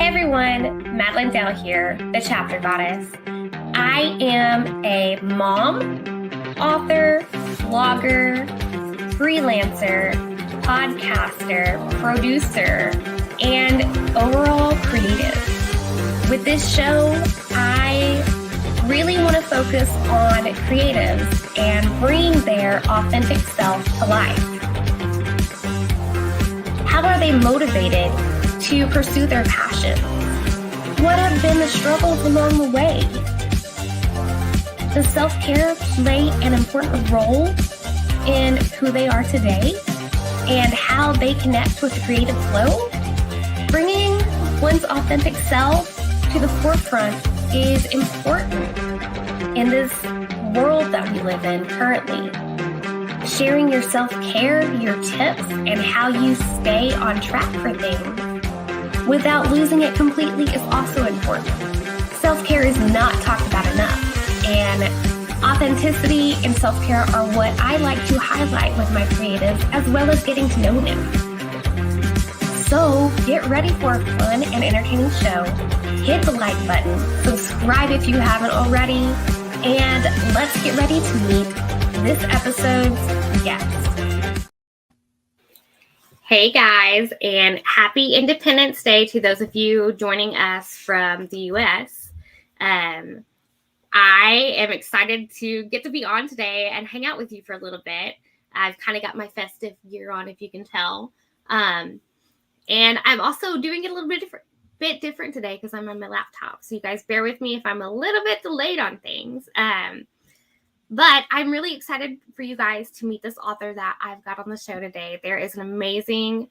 Hey everyone, Madilynn Dale here, the chapter goddess. I am a mom, author, blogger, freelancer, podcaster, producer, and overall creative. With this show, I really want to focus on creatives and bring their authentic self to life. How are they motivated to pursue their passions? What have been the struggles along the way? Does self-care play an important role in who they are today and how they connect with the creative flow? Bringing one's authentic self to the forefront is important in this world that we live in currently. Sharing your self-care, your tips, and how you stay on track for things without losing it completely is also important. Self-care is not talked about enough, and authenticity and self-care are what I like to highlight with my creatives, as well as getting to know them. So get ready for a fun and entertaining show. Hit the like button, subscribe if you haven't already, and let's get ready to meet this episode's guest. Hey guys, and happy Independence Day to those of you joining us from the US. I am excited to get to be on today and hang out with you for a little bit. I've kind of got my festive gear on, if you can tell. And I'm also doing it a little bit different today because I'm on my laptop. So you guys bear with me if I'm a little bit delayed on things. But I'm really excited for you guys to meet this author that I've got on the show today. There is an amazing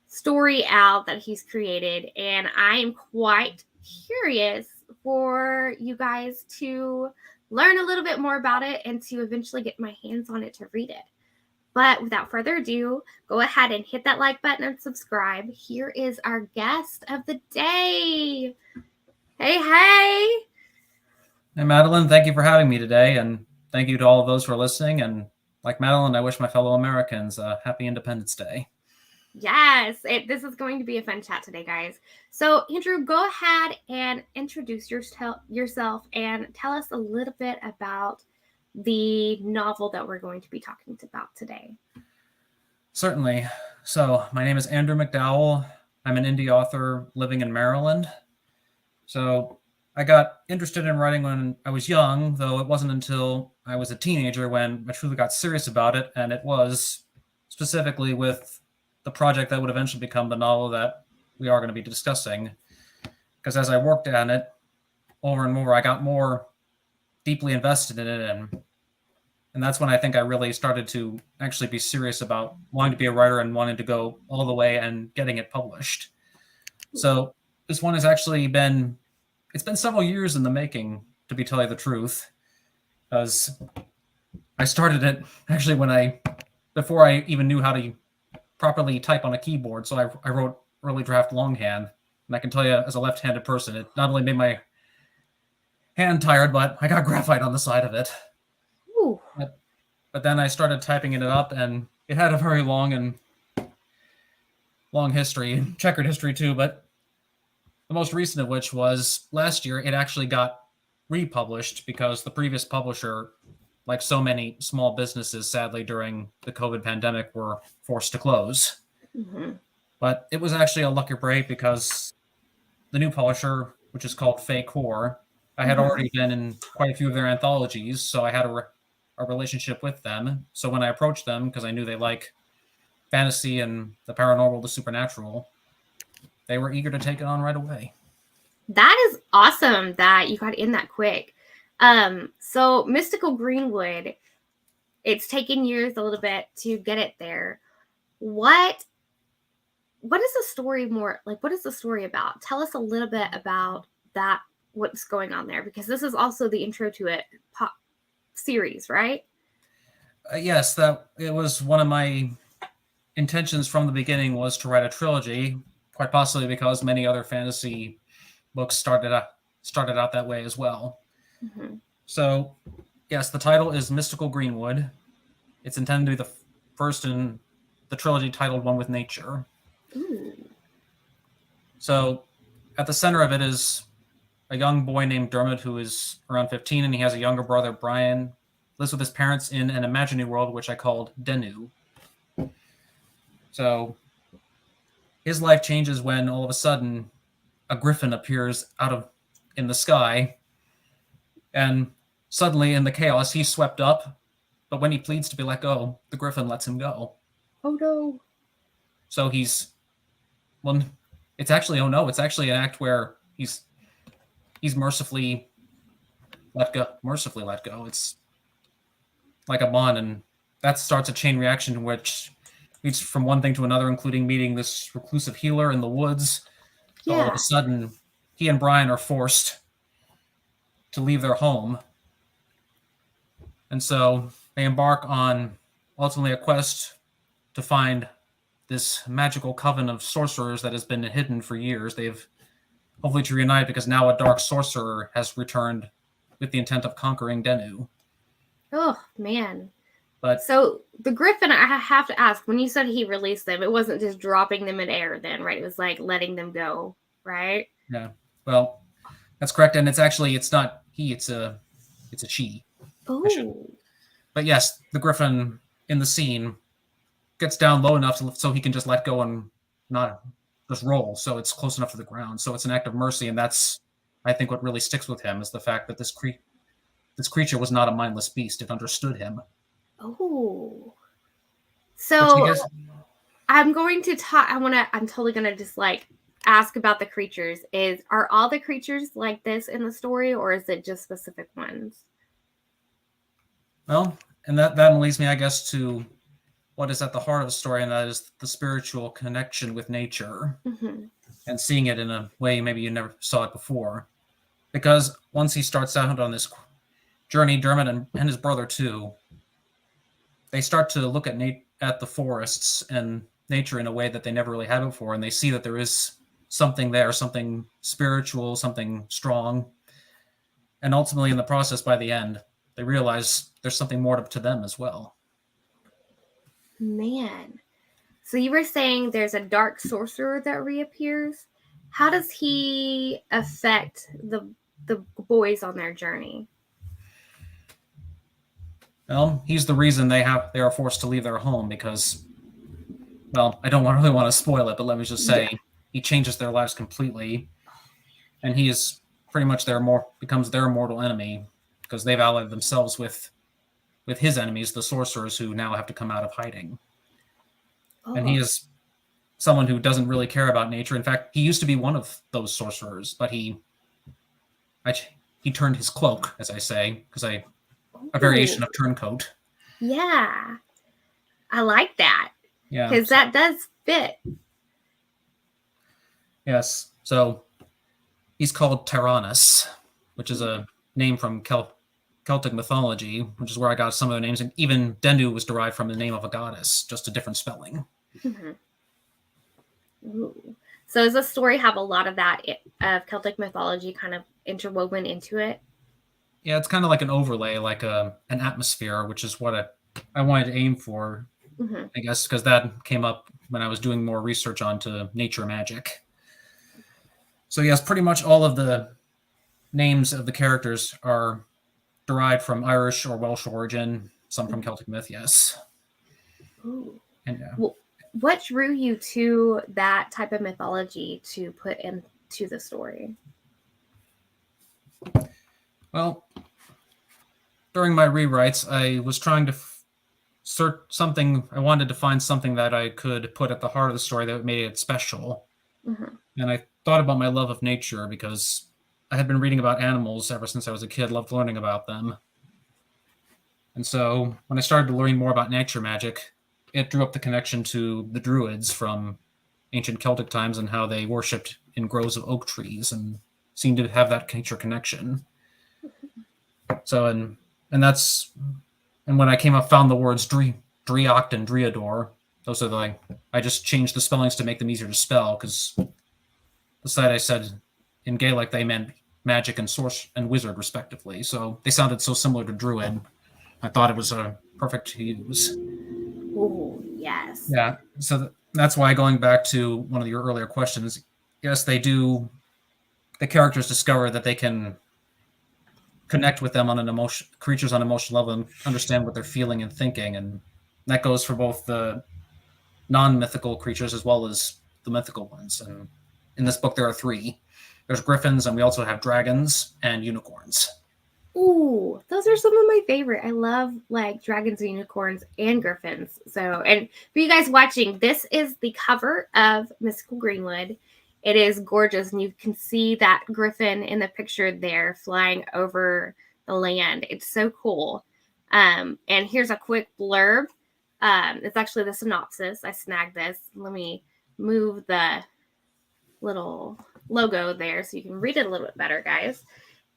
story out that he's created, and I am quite curious for you guys to learn a little bit more about it and to eventually get my hands on it to read it. But without further ado, go ahead and hit that like button and subscribe. Here is our guest of the day. Hey. Hey, Madilynn, thank you for having me today, and thank you to all of those for listening. And like Madilynn, I wish my fellow Americans a happy Independence Day. Yes, this is going to be a fun chat today, guys. So, Andrew, go ahead and introduce yourself and tell us a little bit about the novel that we're going to be talking about today. Certainly. So, my name is Andrew McDowell. I'm an indie author living in Maryland. So, I got interested in writing when I was young, though it wasn't until I was a teenager when I truly got serious about it, and it was specifically with the project that would eventually become the novel that we are going to be discussing. Because as I worked on it more and more, I got more deeply invested in it, and that's when I think I really started to actually be serious about wanting to be a writer and wanting to go all the way and getting it published. So this one has actually been several years in the making, to be telling you the truth, because I started it actually before I even knew how to properly type on a keyboard. So I wrote early draft longhand, and I can tell you, as a left-handed person, it not only made my hand tired, but I got graphite on the side of it. Ooh. But then I started typing it up, and it had a very long history, checkered history too, but the most recent of which was last year. It actually got republished because the previous publisher, like so many small businesses, sadly, during the COVID pandemic, were forced to close. Mm-hmm. But it was actually a lucky break because the new publisher, which is called Fay Core, I had already been in quite a few of their anthologies, so I had a relationship with them. So when I approached them, because I knew they like fantasy and the paranormal, the supernatural, they were eager to take it on right away. That is awesome that you got in that quick. So Mystical Greenwood, it's taken years a little bit to get it there. What is the story what is the story about? Tell us a little bit about that, what's going on there, because this is also the intro to it pop series, right? Yes, that it was one of my intentions from the beginning, was to write a trilogy, quite possibly because many other fantasy books started out that way as well. Mm-hmm. So, yes, the title is Mystical Greenwood. It's intended to be the first in the trilogy titled One with Nature. Ooh. So at the center of it is a young boy named Dermot who is around 15, and he has a younger brother, Brian, lives with his parents in an imaginary world, which I called Denu. So his life changes when all of a sudden a griffin appears in the sky, and suddenly in the chaos he's swept up, but when he pleads to be let go, the griffin lets him go. Oh no. So it's actually an act where he's mercifully let go. It's like a bond, and that starts a chain reaction which leads from one thing to another, including meeting this reclusive healer in the woods. So all of a sudden, he and Brian are forced to leave their home. And so they embark on ultimately a quest to find this magical coven of sorcerers that has been hidden for years. They've hopefully to reunite because now a dark sorcerer has returned with the intent of conquering Denu. Oh, man. But so the griffin, I have to ask, when you said he released them, it wasn't just dropping them in air then, right? It was like letting them go, right? Yeah. Well, that's correct. And it's not he, it's a she. Oh. But yes, the griffin in the scene gets down low enough so he can just let go and not just roll. So it's close enough to the ground. So it's an act of mercy. And that's, I think, what really sticks with him is the fact that this creature was not a mindless beast. It understood him. Oh. So I'm going to talk, I'm totally going to just like ask about the creatures. Are all the creatures like this in the story, or is it just specific ones? Well, and that leads me, I guess, to what is at the heart of the story, and that is the spiritual connection with nature, and seeing it in a way maybe you never saw it before. Because once he starts out on this journey, Dermot and his brother too, they start to look at the forests and nature in a way that they never really had before, and they see that there is something there, something spiritual, something strong. And ultimately, in the process, by the end, they realize there's something more to them as well. Man. So you were saying there's a dark sorcerer that reappears. How does he affect the boys on their journey? Well, he's the reason they are forced to leave their home because, well, I don't really want to spoil it, but let me just say he changes their lives completely, and he is pretty much becomes their mortal enemy because they've allied themselves with his enemies, the sorcerers, who now have to come out of hiding. Oh. And he is someone who doesn't really care about nature. In fact, he used to be one of those sorcerers, but he turned his cloak, as I say, because a variation of turncoat. Yeah. I like that. Yeah. Because that does fit. Yes. So he's called Tyrannus, which is a name from Celtic mythology, which is where I got some of the names. And even Denu was derived from the name of a goddess, just a different spelling. Ooh. So does the story have a lot of that of Celtic mythology kind of interwoven into it? Yeah, it's kind of like an overlay, like an atmosphere, which is what I wanted to aim for, I guess, because that came up when I was doing more research onto nature magic. So yes, pretty much all of the names of the characters are derived from Irish or Welsh origin, some from Celtic myth, yes. Ooh. And well, what drew you to that type of mythology to put into the story? Well, during my rewrites, I was trying to search something. I wanted to find something that I could put at the heart of the story that made it special. And I thought about my love of nature because I had been reading about animals ever since I was a kid, loved learning about them. And so when I started to learn more about nature magic, it drew up the connection to the Druids from ancient Celtic times and how they worshipped in groves of oak trees and seemed to have that nature connection. So, and when I found the words Driocht and Driador, those are I just changed the spellings to make them easier to spell because the site I said in Gaelic they meant magic and source and wizard respectively. So they sounded so similar to Druid. I thought it was perfect to use. Oh, yes. Yeah. So that's why, going back to one of your earlier questions, yes, they do the characters discover that they can connect with them on an creatures on an emotional level and understand what they're feeling and thinking. And that goes for both the non-mythical creatures as well as the mythical ones. And in this book, there are 3. There's griffins, and we also have dragons and unicorns. Ooh, those are some of my favorite. I love like dragons, unicorns, and griffins. So, and for you guys watching, this is the cover of Mystical Greenwood. It is gorgeous, and you can see that griffin in the picture there flying over the land. It's so cool. And here's a quick blurb. It's actually the synopsis. I snagged this. Let me move the little logo there so you can read it a little bit better, guys.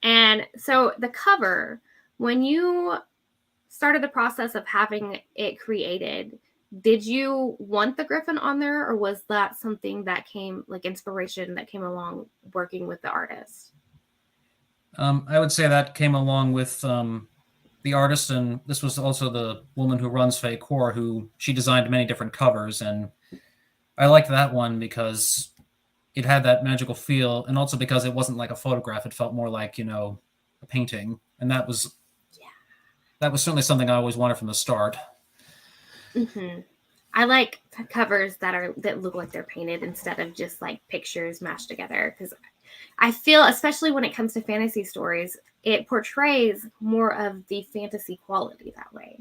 And so the cover, when you started the process of having it created, did you want the griffin on there, or was that something that came, like inspiration that came along working with the artist? I would say that came along with the artist, and this was also the woman who runs Fae Core, who she designed many different covers, and I liked that one because it had that magical feel, and also because it wasn't like a photograph. It felt more like, a painting, and that was certainly something I always wanted from the start. Mm-hmm. I like covers that look like they're painted instead of just like pictures mashed together, because I feel, especially when it comes to fantasy stories, it portrays more of the fantasy quality that way.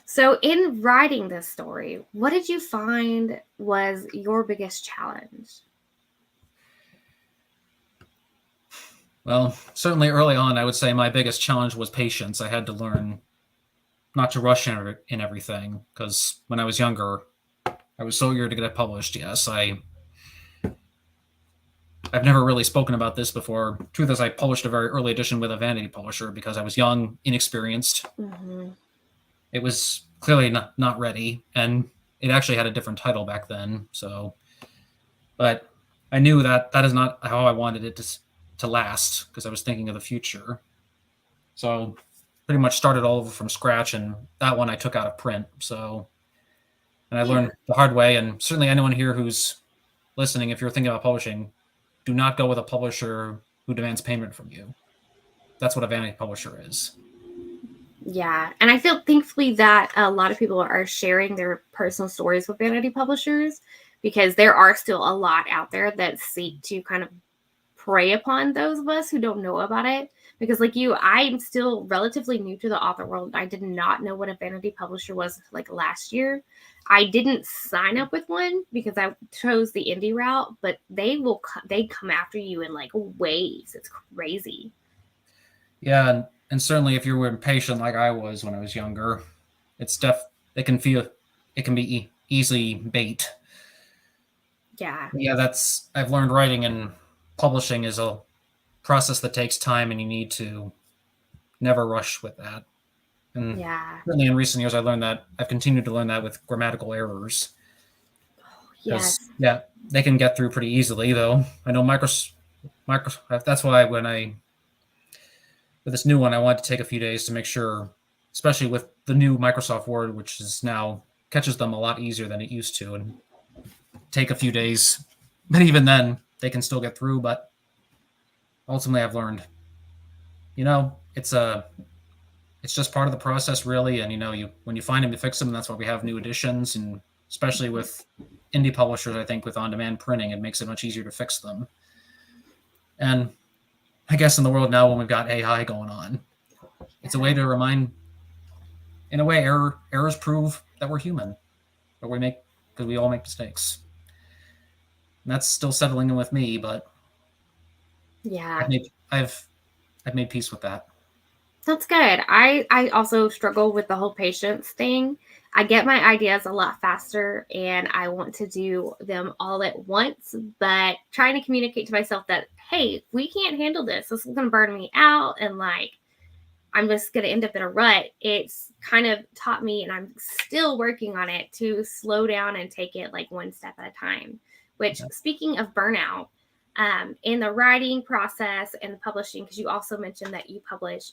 So in writing this story, what did you find was your biggest challenge? Well, certainly early on, I would say my biggest challenge was patience. I had to learn not to rush in everything, because when I was younger, I was so eager to get it published. Yes, I've never really spoken about this before. Truth is, I published a very early edition with a vanity publisher because I was young, inexperienced. Mm-hmm. It was clearly not ready, and it actually had a different title back then. So, but I knew that is not how I wanted it to last, because I was thinking of the future. So pretty much started all over from scratch, and that one I took out of print. So, and I learned the hard way. And certainly anyone here who's listening, if you're thinking about publishing, do not go with a publisher who demands payment from you. That's what a vanity publisher is. Yeah. And I feel thankfully that a lot of people are sharing their personal stories with vanity publishers, because there are still a lot out there that seek to kind of prey upon those of us who don't know about it. Because like you, I'm still relatively new to the author world. I did not know what a vanity publisher was like last year. I didn't sign up with one because I chose the indie route, but they come after you in like waves. It's crazy. Yeah, and certainly if you're impatient like I was when I was younger, it can be easily bait. Yeah. Yeah, I've learned writing and publishing is a process that takes time, and you need to never rush with that. And certainly in recent years, I've continued to learn that with grammatical errors. Yes. Yeah, they can get through pretty easily, though. I know Microsoft. That's why with this new one, I wanted to take a few days to make sure, especially with the new Microsoft Word, which is now catches them a lot easier than it used to, and take a few days. But even then, they can still get through. But ultimately, I've learned, it's just part of the process, really. And when you find them, you fix them. And that's why we have new editions, and especially with indie publishers, I think with on-demand printing, it makes it much easier to fix them. And I guess in the world now, when we've got AI going on, it's a way to remind, in a way, errors prove that we're human, because we all make mistakes. And that's still settling in with me, but yeah, I've made peace with that. That's good. I also struggle with the whole patience thing. I get my ideas a lot faster and I want to do them all at once, but trying to communicate to myself that, hey, we can't handle this. This is going to burn me out. And like, I'm just going to end up in a rut. It's kind of taught me, and I'm still working on it, to slow down and take it like one step at a time, which speaking of burnout, in the writing process and the publishing, because you also mentioned that you publish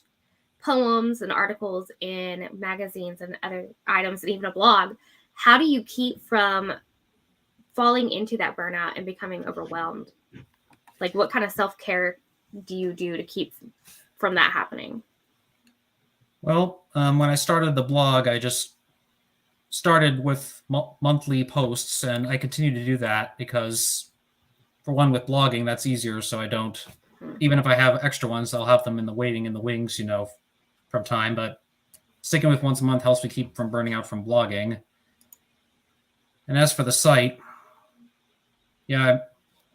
poems and articles in magazines and other items and even a blog, how do you keep from falling into that burnout and becoming overwhelmed? Like, what kind of self-care do you do to keep from that happening? Well, when I started the blog, I just started with monthly posts, and I continue to do that because, for one, with blogging, that's easier. So I don't, even if I have extra ones, I'll have them in the wings, from time. But sticking with once a month helps me keep from burning out from blogging. And as for the site, yeah,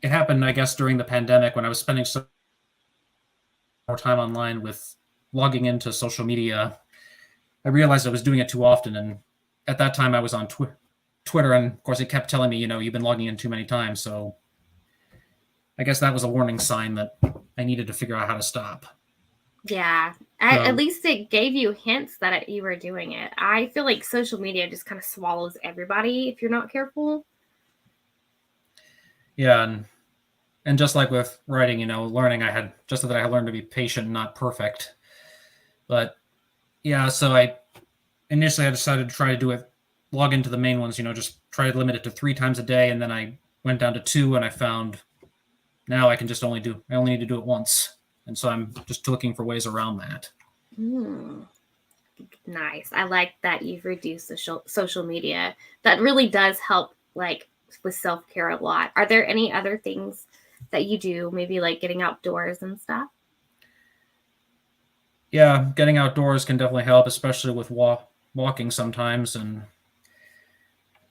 it happened, I guess, during the pandemic when I was spending so more time online with logging into social media. I realized I was doing it too often, and at that time I was on Twitter, and of course it kept telling me, you've been logging in too many times. So I guess that was a warning sign that I needed to figure out how to stop. Yeah, at least it gave you hints that you were doing it. I feel like social media just kind of swallows everybody if you're not careful. Yeah, and just like with writing, learning, I had learned to be patient, not perfect. But yeah, so I decided to try to log into the main ones, just try to limit it to 3 times a day. And then I went down to 2, and I found now I can just I only need to do it once. And so I'm just looking for ways around that. Nice. I like that you've reduced social media. That really does help, like, with self-care a lot. Are there any other things that you do, maybe like getting outdoors and stuff? Yeah, getting outdoors can definitely help, especially with walking sometimes, and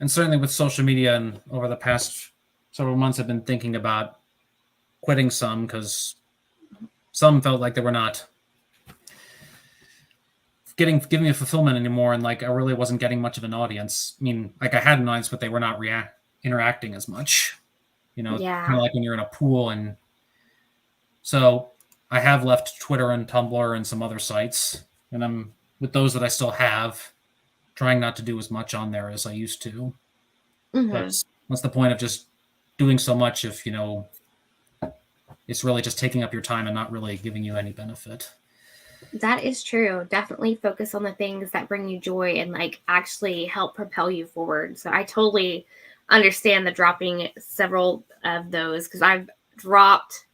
certainly with social media. And over the past several months, I've been thinking about quitting some, because some felt like they were not giving me a fulfillment anymore, and like I really wasn't getting much of an audience. I mean, like I had an audience, but they were not interacting as much. Kind of like when you're in a pool. And so I have left Twitter and Tumblr and some other sites, and I'm with those that I still have, trying not to do as much on there as I used to. Because what's the point of just doing so much if it's really just taking up your time and not really giving you any benefit? That is true. Definitely focus on the things that bring you joy and like actually help propel you forward. So I totally understand the dropping several of those, because I've dropped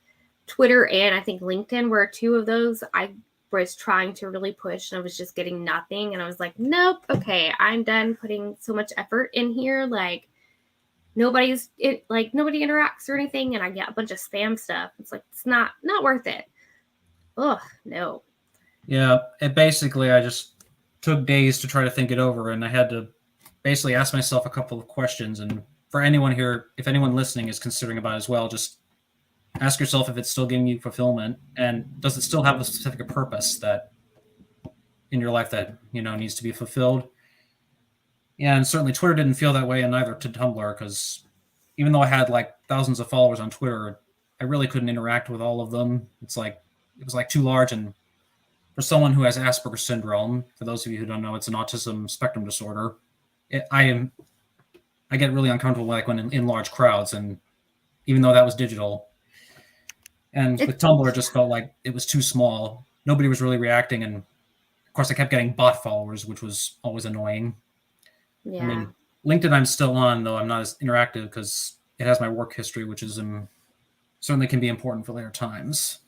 Twitter and I think LinkedIn were 2 of those I was trying to really push, and I was just getting nothing. And I was like, nope, okay, I'm done putting so much effort in here. Like nobody interacts or anything, and I get a bunch of spam stuff. It's like, it's not worth it. Ugh, no. Yeah, I just took days to try to think it over, and I had to basically ask myself a couple of questions. And for anyone here, if anyone listening is considering about it as well, just ask yourself if it's still giving you fulfillment, and does it still have a specific purpose that in your life that needs to be fulfilled. Yeah, and certainly Twitter didn't feel that way, and neither to Tumblr, because even though I had like thousands of followers on Twitter, I really couldn't interact with all of them. It was like too large. And for someone who has Asperger's syndrome, for those of you who don't know, it's an autism spectrum disorder. I get really uncomfortable like when in large crowds, and even though that was digital. And with Tumblr, it just felt like it was too small. Nobody was really reacting, and of course I kept getting bot followers, which was always annoying. Yeah. I mean, LinkedIn I'm still on, though I'm not as interactive because it has my work history, which is certainly can be important for later times.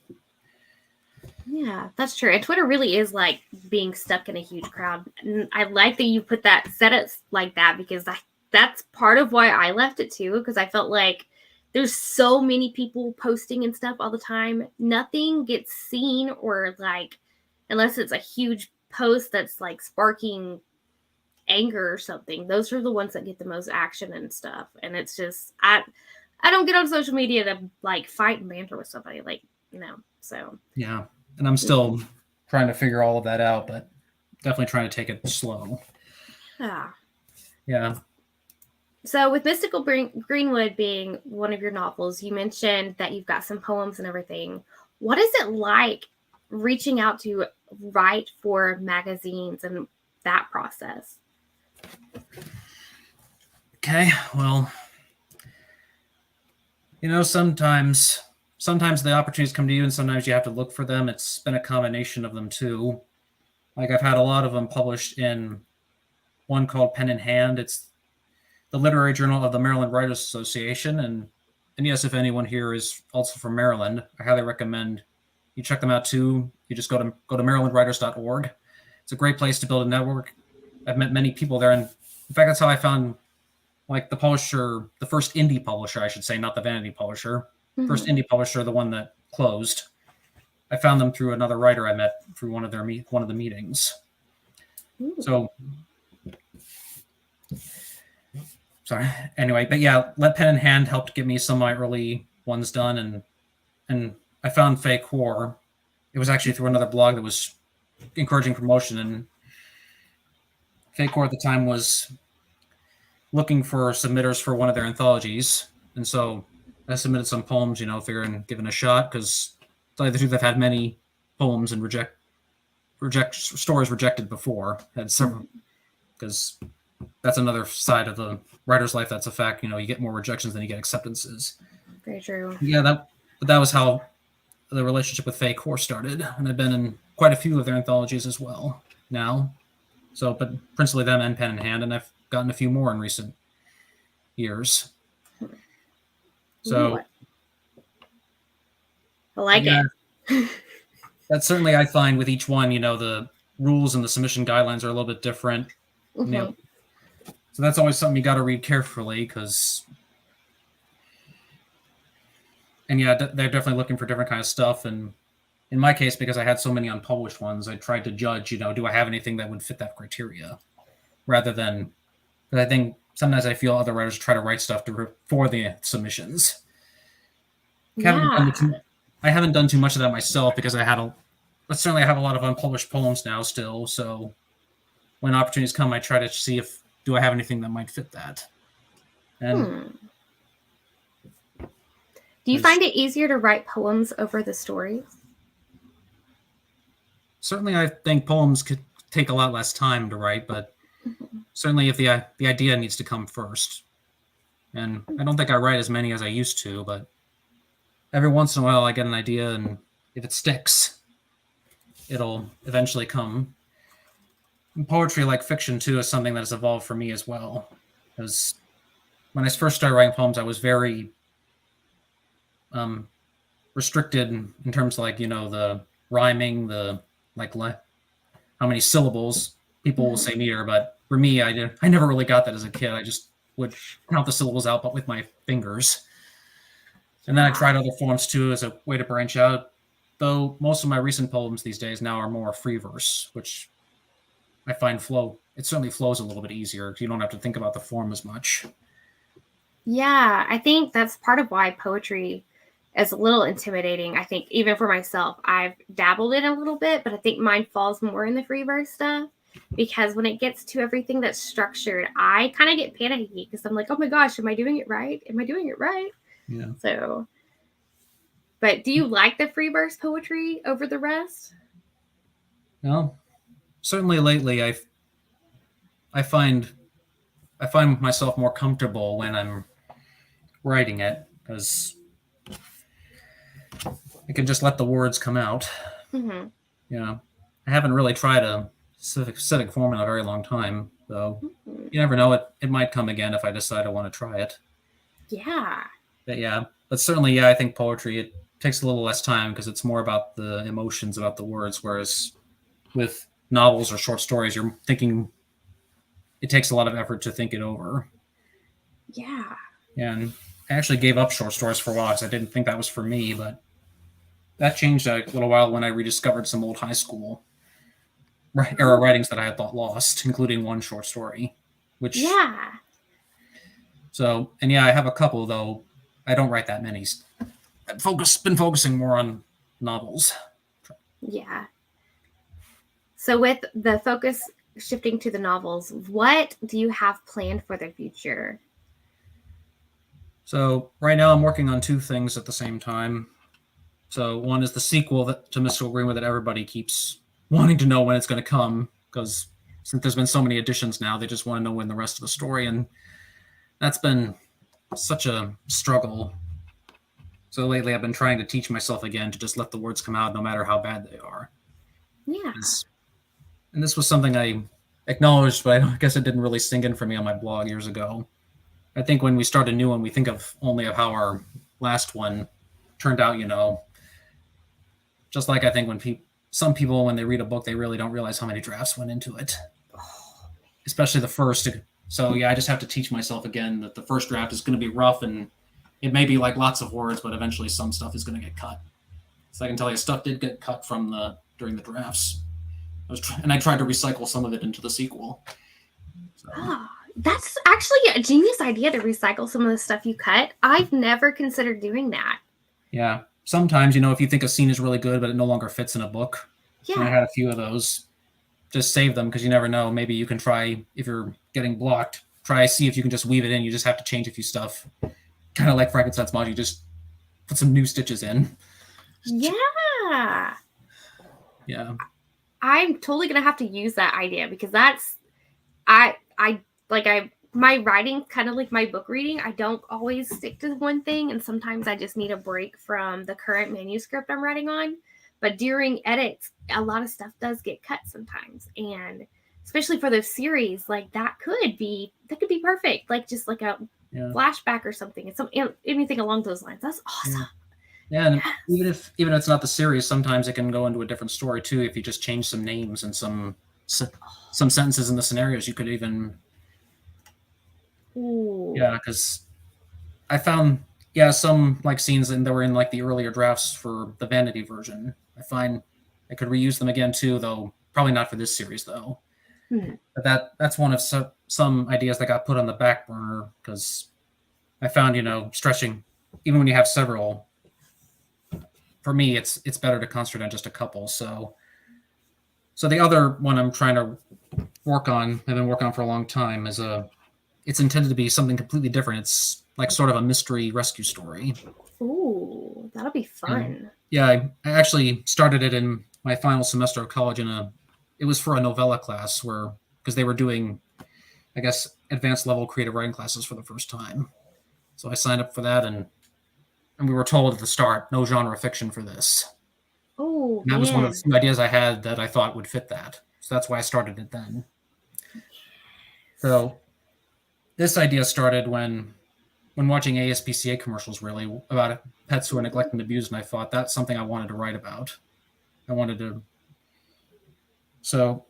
Yeah, that's true. And Twitter really is like being stuck in a huge crowd. And I like that you set it like that, because that's part of why I left it too, because I felt like there's so many people posting and stuff all the time. Nothing gets seen, or like, unless it's a huge post that's like sparking anger or something. Those are the ones that get the most action and stuff. And it's just, I don't get on social media to like fight and banter with somebody, like, so. Yeah. And I'm still trying to figure all of that out, but definitely trying to take it slow. Yeah. So with Mystical Greenwood being one of your novels, you mentioned that you've got some poems and everything. What is it like reaching out to write for magazines and that process? Okay, well, sometimes the opportunities come to you, and sometimes you have to look for them. It's been a combination of them too. Like I've had a lot of them published in one called Pen in Hand. It's the literary journal of the Maryland Writers Association. And yes, if anyone here is also from Maryland, I highly recommend you check them out too. You just go to marylandwriters.org. It's a great place to build a network. I've met many people there, and in fact, that's how I found like the publisher, the first indie publisher, I should say, not the vanity publisher. First indie publisher, the one that closed. I found them through another writer I met through one of the meetings. So, sorry. Anyway, but yeah, Let Pen in Hand helped get me some of my early ones done, and I found Fake War. It was actually through another blog that was encouraging promotion, and Fake War at the time was looking for submitters for one of their anthologies, and so I submitted some poems, figuring give it a shot, because to tell you the truth, I've had many poems and stories rejected before. Had several, because that's another side of the writer's life. That's a fact. You get more rejections than you get acceptances. Very true. Yeah, that was how the relationship with Fake War started, and I've been in quite a few of their anthologies as well now. So, but principally them and Pen in Hand, and I've gotten a few more in recent years. So, I like it. That's certainly, I find with each one, the rules and the submission guidelines are a little bit different. So that's always something you got to read carefully, because, and yeah, they're definitely looking for different kind of stuff. And in my case, because I had so many unpublished ones, I tried to judge, do I have anything that would fit that criteria, rather than, because I think sometimes I feel other writers try to write stuff for the submissions. I haven't done too much of that myself, because but certainly I have a lot of unpublished poems now still. So when opportunities come, I try to see do I have anything that might fit that. And do you find it easier to write poems over the stories? Certainly, I think poems could take a lot less time to write, but certainly if the idea needs to come first. And I don't think I write as many as I used to, but every once in a while I get an idea, and if it sticks, it'll eventually come. And poetry, like fiction too, is something that has evolved for me as well. Because when I first started writing poems, I was very restricted in terms of the rhyming, the how many syllables people will say meter. But for me, I never really got that as a kid. I just would count the syllables out, but with my fingers. And then I tried other forms too as a way to branch out. Though most of my recent poems these days now are more free verse, which I find it certainly flows a little bit easier. You don't have to think about the form as much. Yeah, I think that's part of why poetry is a little intimidating. I think even for myself, I've dabbled in a little bit, but I think mine falls more in the free verse stuff, because when it gets to everything that's structured, I kind of get panicky, because I'm like, oh my gosh, am I doing it right? Am I doing it right? Yeah. So, but do you like the free verse poetry over the rest? No, certainly lately I find myself more comfortable when I'm writing it, because I can just let the words come out. I haven't really tried a specific form in a very long time, though. You never know, it might come again if I decide I want to try it. Yeah. But certainly, I think poetry, it takes a little less time, because it's more about the emotions, about the words, whereas with novels or short stories, you're thinking, it takes a lot of effort to think it over. Yeah. And I actually gave up short stories for a while, because I didn't think that was for me, but that changed a little while when I rediscovered some old high school era writings that I had thought lost, including one short story, which... Yeah. So, and I have a couple, though I don't write that many. I've been focusing more on novels. Yeah. So with the focus shifting to the novels, what do you have planned for the future? So right now I'm working on two things at the same time. So one is the sequel to Mystical Greenwood that everybody keeps wanting to know when it's going to come, because since there's been so many editions now, they just want to know when the rest of the story, and that's been such a struggle. So lately I've been trying to teach myself again to just let the words come out no matter how bad they are. Yeah. And this was something I acknowledged, but I guess it didn't really sink in for me on my blog years ago. I think when we start a new one, we think of only of how our last one turned out, just like I think when some people, when they read a book, they really don't realize how many drafts went into it, especially the first. So yeah, I just have to teach myself again that the first draft is going to be rough, and it may be like lots of words, but eventually some stuff is going to get cut. So I can tell you stuff did get cut during the drafts. And I tried to recycle some of it into the sequel. So. That's actually a genius idea to recycle some of the stuff you cut. I've never considered doing that. Yeah. Sometimes, if you think a scene is really good, but it no longer fits in a book. Yeah. And I had a few of those. Just save them because you never know. Maybe you can try, if you're getting blocked, see if you can just weave it in. You just have to change a few stuff. Kind of like Frankenstein's Mod, you just put some new stitches in. Yeah. Yeah. I'm totally going to have to use that idea because that's, my writing, kind of like my book reading, I don't always stick to one thing. And sometimes I just need a break from the current manuscript I'm writing on. But during edits, a lot of stuff does get cut sometimes. And especially for those series, like that could be perfect. Like just like a flashback or something. It's anything along those lines. That's awesome. Yeah, and even if it's not the series, sometimes it can go into a different story too. If you just change some names and some sentences in the scenarios, you could even. Ooh. Yeah, because I found some like scenes that were in like the earlier drafts for the Vanity version. I find I could reuse them again too, though probably not for this series though. But that's one of some ideas that got put on the back burner because I found stretching, even when you have several. For me, it's better to concentrate on just a couple. So the other one I'm trying to work on, I've been working on for a long time, is it's intended to be something completely different. It's like sort of a mystery rescue story. Ooh, that'll be fun. I actually started it in my final semester of college it was for a novella class because they were doing, I guess, advanced level creative writing classes for the first time. So I signed up for that and we were told at the start, no genre fiction for this. Oh, and that was one of the few ideas I had that I thought would fit that. So that's why I started it then. So this idea started when watching ASPCA commercials, really, about pets who are neglected and abused, and I thought that's something I wanted to write about. I wanted to. So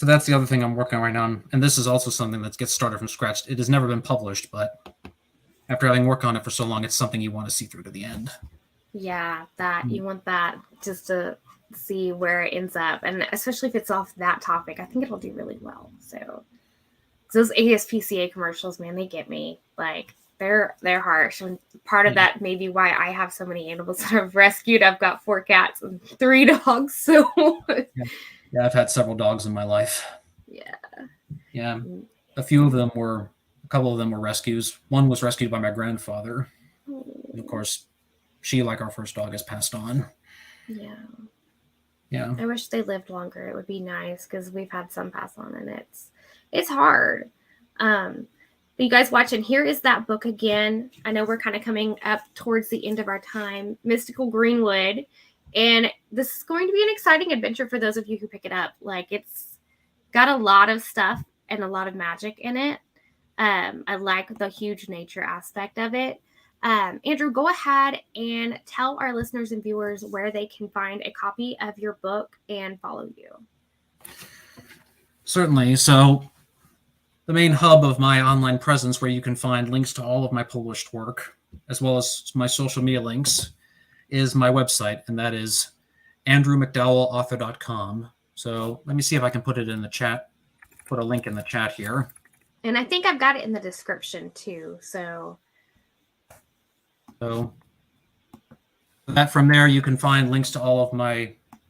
that's the other thing I'm working on right now, and this is also something that gets started from scratch. It has never been published, but after having worked on it for so long, it's something you want to see through to the end. Yeah, you want that just to see where it ends up. And especially if it's off that topic, I think it'll do really well. So those ASPCA commercials, man, they get me. Like they're harsh. And part of that may be why I have so many animals that I've rescued. I've got 4 cats and 3 dogs. So yeah, I've had several dogs in my life. Yeah. A couple of them were rescues. One was rescued by my grandfather. And of course, she, like our first dog, has passed on. Yeah. I wish they lived longer. It would be nice because we've had some pass on and it's hard. But you guys watching, here is that book again. I know we're kind of coming up towards the end of our time. Mystical Greenwood. And this is going to be an exciting adventure for those of you who pick it up. Like it's got a lot of stuff and a lot of magic in it. I like the huge nature aspect of it. Andrew, go ahead and tell our listeners and viewers where they can find a copy of your book and follow you. Certainly. So the main hub of my online presence, where you can find links to all of my published work, as well as my social media links, is my website, and that is andrewmcdowellauthor.com. So let me see if I can put it in the chat, put a link in the chat here. And I think I've got it in the description too. So that from there, you can find links to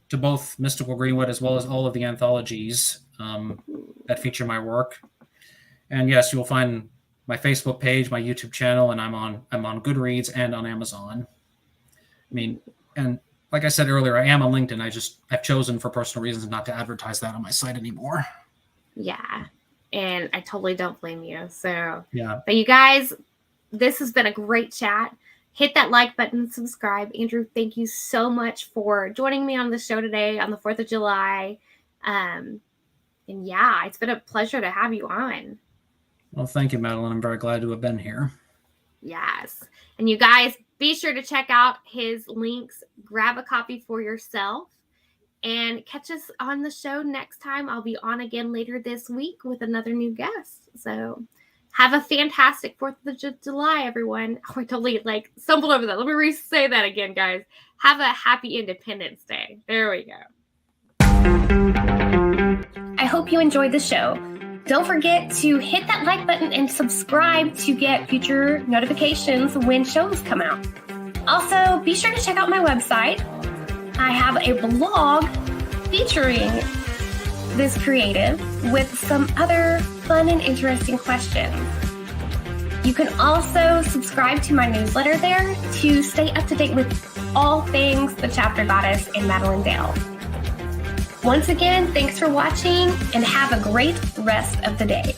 to both Mystical Greenwood as well as all of the anthologies that feature my work. And yes, you will find my Facebook page, my YouTube channel, and I'm on Goodreads and on Amazon. And like I said earlier, I am on LinkedIn. I've chosen for personal reasons not to advertise that on my site anymore. Yeah. And I totally don't blame you. So yeah. But you guys, this has been a great chat. Hit that like button, subscribe. Andrew, thank you so much for joining me on the show today on the 4th of July. And yeah, it's been a pleasure to have you on. Well, thank you, Madilynn. I'm very glad to have been here. Yes. And you guys, be sure to check out his links, grab a copy for yourself, and catch us on the show next time. I'll be on again later this week with another new guest. So have a fantastic 4th of July, everyone. Oh, I totally stumbled over that. Let me re-say that again, guys. Have a happy Independence Day. There we go. I hope you enjoyed the show. Don't forget to hit that like button and subscribe to get future notifications when shows come out. Also, be sure to check out my website. I have a blog featuring this creative with some other fun and interesting questions. You can also subscribe to my newsletter there to stay up to date with all things the Chapter Goddess and Madilynn Dale. Once again, thanks for watching and have a great rest of the day.